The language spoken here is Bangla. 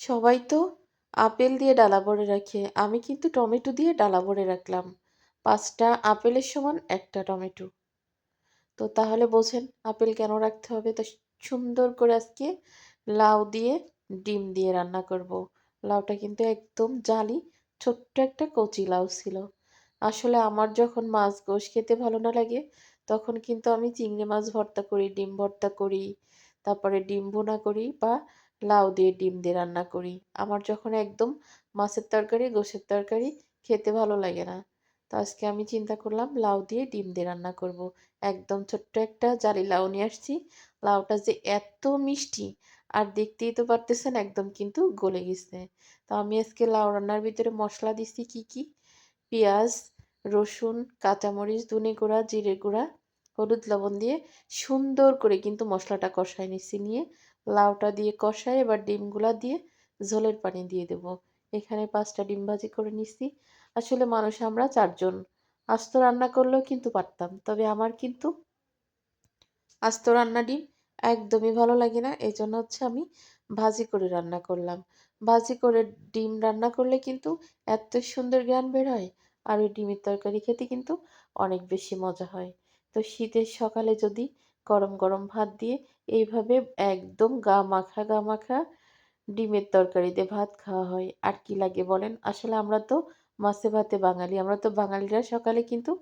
সবাই তো আপেল দিয়ে ডালা ভরে রাখে, আমি কিন্তু টমেটো দিয়ে ডালা ভরে রাখলাম। 5টা আপেলের সমান একটা টমেটো। তো তাহলে বোঝেন আপেল কেন রাখতে হবে। তো সুন্দর করে আজকে লাউ দিয়ে ডিম দিয়ে রান্না করব। লাউটা কিন্তু একদম জালি, ছোট্ট একটা কচি লাউ ছিল। আসলে আমার যখন মাছ গোশ খেতে ভালো না লাগে, তখন কিন্তু আমি চিংড়ি মাছ ভর্তা করি, ডিম ভর্তা করি, তারপরে ডিম ভুনা করি বা লাউ দিয়ে ডিম দিয়ে রান্না করি। আমার যখন একদম মাছের তরকারি গোশের তরকারি খেতে ভালো লাগে না, তো আজকে আমি চিন্তা করলাম লাউ দিয়ে ডিম দিয়ে রান্না করব। একদম ছোট্ট একটা জালি লাউ নিয়ে আসছি। লাউটা যে এত মিষ্টি, আর দেখতেই তো পারতেছেন একদম কিন্তু গলে গেছে। তো আমি আজকে লাউ রান্নার ভিতরে মশলা দিচ্ছি কি কি: পেঁয়াজ, রসুন, কাঁচামরিচ, ধনে গুঁড়া, জিরে গুঁড়া, হলুদ লবণ দিয়ে সুন্দর করে কিন্তু মশলাটা কষায় নিচ্ছি। নিয়ে লাউটা দিয়ে কষায় এবার ডিমগুলা দিয়ে ঝোলের পানি দিয়ে দেব। এখানে 5টা ডিম ভাজি করে নিচ্ছি। আসলে মানুষ আমরা 4 জন, আস্ত রান্না করলেও কিন্তু পারতাম, তবে আমার কিন্তু আস্ত রান্না ডিম একদমই ভালো লাগে না। এই জন্য হচ্ছে আমি ভাজি করে রান্না করলাম। ভাজি করে ডিম রান্না করলে কিন্তু এত সুন্দর ঘ্রাণ বের হয়, আর ওই ডিমের তরকারি খেতে কিন্তু অনেক বেশি মজা হয়। তো শীতের সকালে যদি গরম গরম ভাত দিয়ে এইভাবে একদম গা মাখা ডিমের তরকারি দিয়ে ভাত খাওয়া হয়, আর কি লাগে বলেন। আসলে আমরা তো মাছে ভাতে বাঙালি, আমরা তো বাঙালিরা সকালে কিন্তু